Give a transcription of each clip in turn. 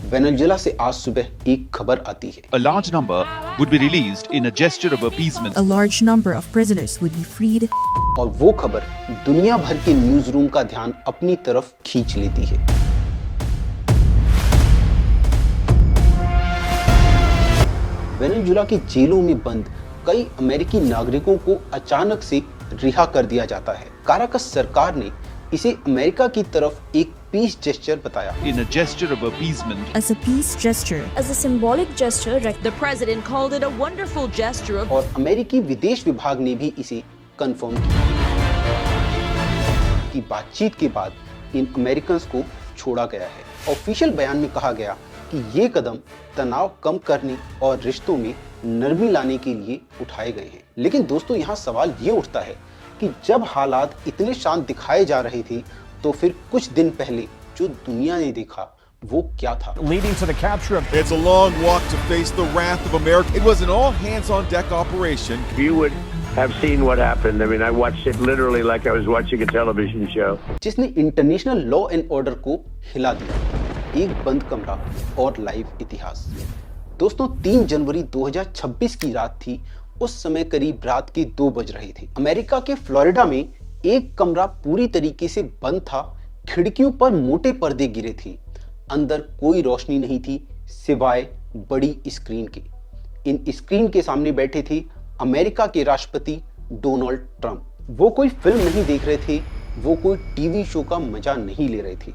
Venezuela से आज सुबह एक खबर आती है। A large number would be released in a gesture of appeasement. A large number of prisoners would be freed. और वो खबर दुनिया भर के न्यूज रूम का ध्यान अपनी तरफ खींच लेती है। वेनेजुएला की जेलों में बंद कई अमेरिकी नागरिकों को अचानक से रिहा कर दिया जाता है। काराकस सरकार ने इसे अमेरिका की तरफ एक पीस जेस्चर बताया। In a gesture of appeasement. As a peace gesture. As a symbolic gesture, the president called it a wonderful gesture of... और अमेरिकी विदेश विभाग ने भी इसे कंफर्म किया कि बातचीत के बाद इन अमेरिकन्स को छोड़ा गया है। ऑफिशियल बयान में कहा गया कि ये कदम तनाव कम करने और रिश्तों में नरमी लाने के लिए उठाए गए हैं। लेकिन दोस्तों, यहाँ सवाल ये उठता है कि जब हालात इतने शांत दिखाए जा रहे थे तो फिर कुछ दिन पहले जो दुनिया ने देखा वो क्या था? Leading to the capture of... It's a long walk to face the wrath of America. It was an all hands on deck operation. You would have seen what happened. I mean, I watched it literally like I was watching a television show. जिसने international law and order को हिला दिया। एक बंद कमरा और live इतिहास। दोस्तों, 3 जनवरी 2026 की रात थी। उस समय करीब रात के 2 बज रहे थे। अमेरिका के फ्लोरिडा में एक कमरा पूरी तरीके से बंद था। खिड़कियों पर मोटे पर्दे गिरे थे। अंदर कोई रोशनी नहीं थी सिवाय बड़ी स्क्रीन के। इन स्क्रीन के सामने बैठे थे अमेरिका के राष्ट्रपति डोनाल्ड ट्रंप। वो कोई फिल्म नहीं देख रहे थे, वो कोई टीवी शो का मजा नहीं ले रहे थे।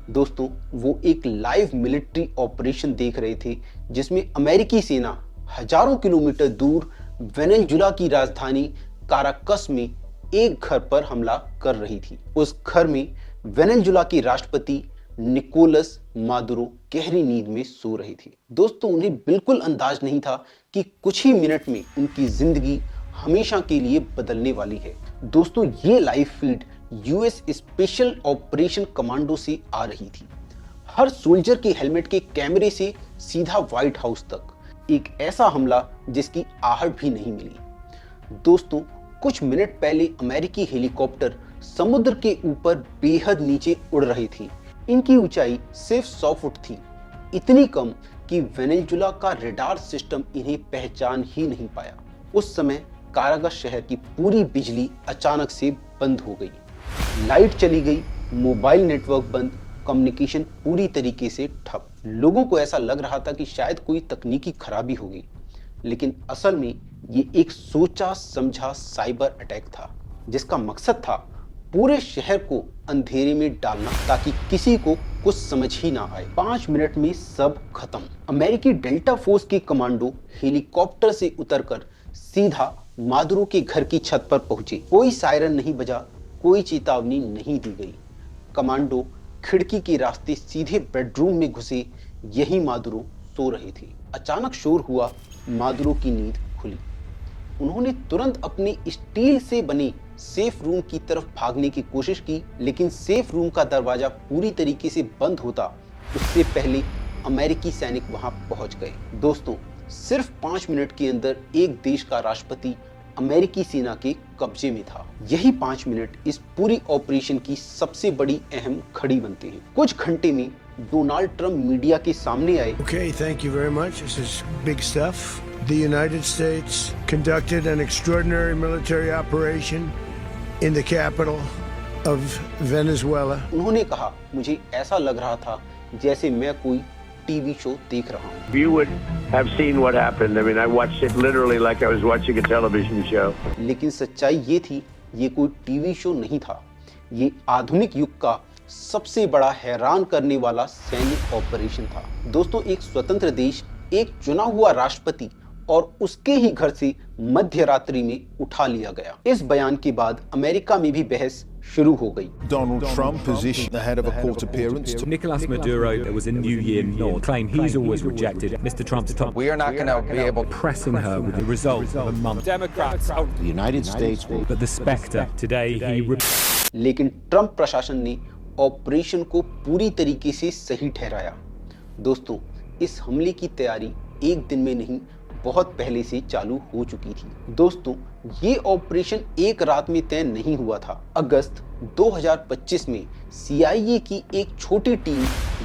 दोस्तों, वो एक लाइव मिलिट्री ऑपरेशन देख रहे थे जिसमें अमेरिकी सेना हजारों किलोमीटर दूर वेनेजुएला की राजधानी काराकस में एक घर पर हमला कर रही थी। उस घर में वेनेजुएला के राष्ट्रपति निकोलस मादुरो गहरी नींद में सो रहे थे। दोस्तों, उन्हें बिल्कुल अंदाज नहीं था कि कुछ ही मिनट में उनकी जिंदगी हमेशा के लिए बदलने वाली है। दोस्तों, ये live feed US special operation commando से आ रही थी। हर सोल्जर के हेलमेट के कैमरे से सीधा व्हाइट हाउस तक एक ऐसा हमला जिसकी आहट भी नहीं मिली। दोस्तों, कुछ मिनट पहले अमेरिकी हेलीकॉप्टर समुद्र के ऊपर बेहद नीचे उड़ रही थी। इनकी ऊंचाई सिर्फ 100 फुट थी, इतनी कम कि वेनेजुएला का रडार सिस्टम इन्हें पहचान ही नहीं पाया। उस समय काराकस शहर की पूरी बिजली अचानक से बंद हो गई। लाइट चली गई, मोबाइल नेटवर्क बंद, कम्युनिकेशन पूरी तरीके से ठप। लोगों को ऐसा लग रहा था कि शायद कोई तकनीकी खराबी होगी, लेकिन असल में ये एक सोचा समझा साइबर अटैक था जिसका मकसद था पूरे शहर को अंधेरे में डालना ताकि किसी को कुछ समझ ही ना आए। 5 मिनट में सब खत्म। अमेरिकी डेल्टा फोर्स के कमांडो हेलीकॉप्टर से उतरकर सीधा मादुरो के घर की छत पर पहुंचे। कोई सायरन नहीं बजा, कोई चेतावनी नहीं दी गई। कमांडो खिड़की के रास्ते सीधे बेडरूम में घुसे। यही मादुरो सो रहे थे। अचानक शोर हुआ, मादुरो की नींद खुली। उन्होंने तुरंत अपने स्टील से बने सेफ रूम की तरफ भागने की कोशिश की, लेकिन सेफ रूम का दरवाजा पूरी तरीके से बंद होता उससे पहले अमेरिकी सैनिक वहां पहुंच गए। दोस्तों, सिर्फ 5 मिनट के अंदर एक देश का राष्ट्रपति अमेरिकी सेना के कब्जे में था। यही 5 मिनट इस पूरी ऑपरेशन की सबसे बड़ी अहम खड़ी बनते हैं। कुछ घंटे में डोनाल्ड ट्रंप मीडिया के सामने आए। Okay, thank you very much. This is big stuff. The United States conducted an extraordinary military operation in the capital of Venezuela. उन्होंने कहा, मुझे ऐसा लग रहा था जैसे मैं कोई टीवी शो देख रहा हूँ। You would have seen what happened. I mean, I watched it literally like I was watching a television show. लेकिन सच्चाई ये थी, ये कोई टीवी शो नहीं था। ये आधुनिक युग का सबसे बड़ा हैरान करने वाला सैन्य ऑपरेशन था। दोस्तों, एक स्वतंत्र देश, एक चुना हुआ राष्ट्रपति और उसके ही घर से मध्य रात्रि में उठा लिया गया। इस बयान के बाद अमेरिका में भी बहस शुरू हो गई। Donald Trump has issued the head of a court appearance. Nicolas Maduro, there was a New Year nod, claim he's always rejected Mr. Trump's top. We are not going to be able to Pressing her with the result of a month. Democrats. The United States will... But the spectre today he. लेकिन Trump प्रशासन ने operation को पूरी तरीके से सही ठहराया। दोस्तों, इस हमले की तैयारी एक दिन में नहीं, बहुत पहले से चालू हो चुकी थी। दोस्तों, ये ऑपरेशन एक रात में तय नहीं हुआ था। अगस्त 2025 में CIA की एक छोटी टीम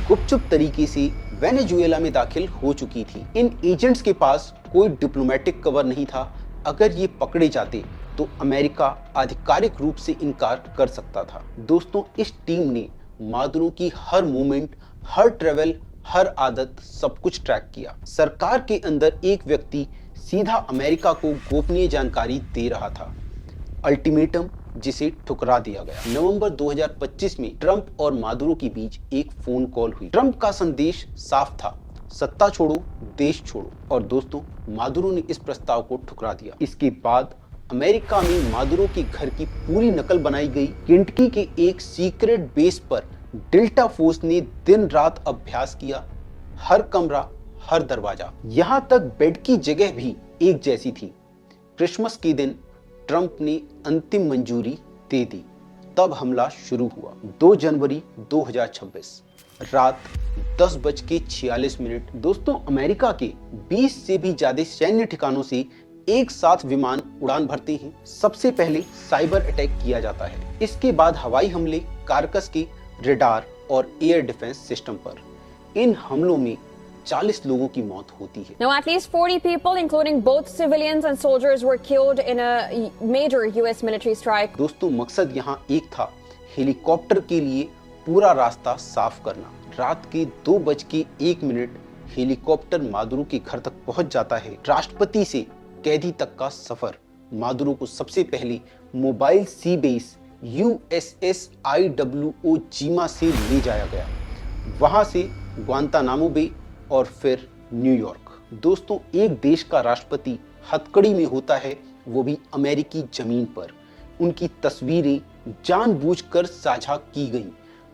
गुपचुप तरीके से वेनेजुएला में दाखिल हो चुकी थी। इन एजेंट्स के पास कोई डिप्लोमेटिक कवर नहीं था। अगर ये पकड़े जाते तो अमेरिका आधिकारिक रूप से इनकार कर सकता था। दोस्तों, इस टीम ने मादुरो की हर मूवमेंट, हर ट्रेवल, हर आदत, सब कुछ ट्रैक किया। सरकार के अंदर एक व्यक्ति सीधा अमेरिका को गोपनीय जानकारी दे रहा था। अल्टीमेटम जिसे ठुकरा दिया गया। नवंबर 2025 में ट्रंप और मादुरो के बीच एक फोन कॉल हुई। ट्रंप का संदेश साफ था, सत्ता छोड़ो, देश छोड़ो। और दोस्तों, मादुरो ने इस प्रस्ताव को ठुकरा दिया। इसके बाद अमेरिका में मादुरो के घर की पूरी नकल बनाई गई। केंटकी के एक सीक्रेट बेस पर डेल्टा फोर्स ने दिन रात अभ्यास किया। हर कमरा, हर दरवाजा, यहां तक बेड की जगह भी एक जैसी थी। क्रिसमस के दिन ट्रंप ने अंतिम मंजूरी दे दी। तब हमला शुरू हुआ। 2 जनवरी 2026 रात 10:46। दोस्तों, अमेरिका के 20 से भी ज्यादा सैन्य ठिकानों से एक साथ विमान उड़ान भरते हैं। सबसे पहले साइबर अटैक किया जाता है। इसके बाद हवाई हमले कारकस के रडार और एयर डिफेंस सिस्टम पर। इन हमलों में 40 लोगों की मौत होती है। Now, at least 40 people, including both civilians and soldiers, were killed in a major U.S. military strike. दोस्तों, मकसद यहाँ एक था, हेलीकॉप्टर के लिए पूरा रास्ता साफ करना। रात के 2:01 हेलीकॉप्टर मादुरो के घर तक पहुंच जाता है। राष्ट्रपति से कैदी तक का सफर। मादुरो को सबसे पहले मोबाइल सी बेस USS IWO जीमा से ले जाया गया, वहां से ग्वांतानामो बे और फिर न्यूयॉर्क। दोस्तों, एक देश का राष्ट्रपति हथकड़ी में होता है, वो भी अमेरिकी जमीन पर। उनकी तस्वीरें जानबूझकर साझा की गईं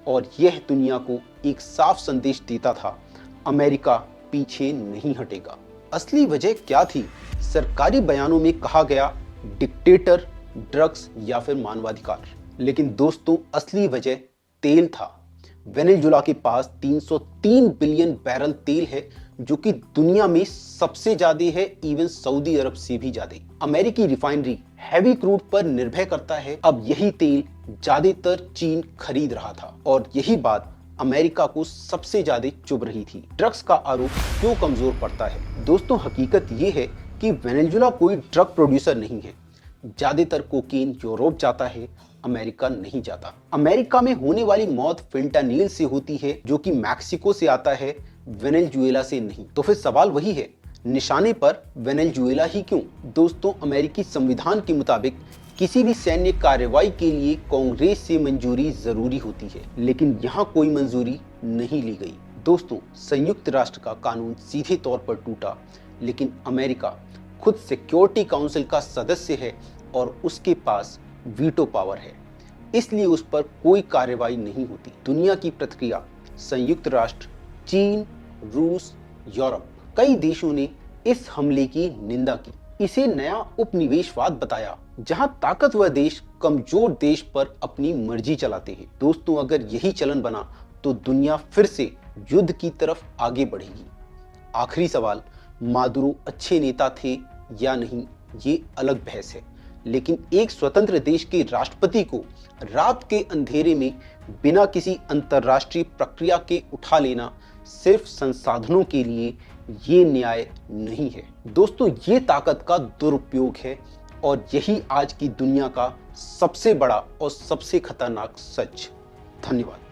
और यह दुनिया को एक साफ संदेश देता था, अमेरिका पीछे नहीं हटेगा। असली वजह क्या थी? सरकारी बयानों में कहा गया डिक्टेटर, ड्रग्स या फिर मानवाधिकार। लेकिन दोस्तों, असली वजह तेल था। वेनेजुएला के पास 303 बिलियन बैरल तेल है, जो कि दुनिया में सबसे ज्यादा है, इवन सऊदी अरब से भी ज्यादा। अमेरिकी रिफाइनरी हैवी क्रूड पर निर्भर करता है। अब यही तेल ज्यादातर चीन खरीद रहा था और यही बात अमेरिका को सबसे ज्यादा चुभ रही थी। ड्रग्स का आरोप क्यों कमजोर पड़ता है? दोस्तों, हकीकत ये है कि वेनेजुएला कोई ड्रग प्रोड्यूसर नहीं है। ज्यादातर कोकीन यूरोप जाता है, अमेरिका नहीं जाता। अमेरिका में होने वाली मौत फेंटानिल से होती है, जो कि मैक्सिको से आता है, वेनेजुएला से नहीं। तो फिर सवाल वही है, निशाने पर वेनेजुएला ही क्यों? दोस्तों, अमेरिकी संविधान के मुताबिक किसी भी सैन्य कार्रवाई के लिए कांग्रेस से मंजूरी जरूरी होती है, लेकिन यहाँ कोई मंजूरी नहीं ली गई। दोस्तों, संयुक्त राष्ट्र का कानून सीधे तौर पर टूटा, लेकिन अमेरिका खुद सिक्योरिटी काउंसिल का सदस्य है और उसके पास वीटो पावर है, इसलिए उस पर कोई कार्रवाई नहीं होती। दुनिया की प्रतिक्रिया, संयुक्त राष्ट्र, चीन, रूस, यूरोप, कई देशों ने इस हमले की निंदा की। इसे नया उपनिवेशवाद बताया, जहां ताकतवर देश कमजोर देश पर अपनी मर्जी चलाते हैं। दोस्तों, अगर यही चलन बना तो दुनिया फिर से युद्ध की तरफ आगे बढ़ेगी। आखिरी सवाल, मादुरो अच्छे नेता थे या नहीं, ये अलग बहस है, लेकिन एक स्वतंत्र देश के राष्ट्रपति को रात के अंधेरे में बिना किसी अंतर्राष्ट्रीय प्रक्रिया के उठा लेना सिर्फ संसाधनों के लिए, ये न्याय नहीं है। दोस्तों, ये ताकत का दुरुपयोग है और यही आज की दुनिया का सबसे बड़ा और सबसे खतरनाक सच। धन्यवाद।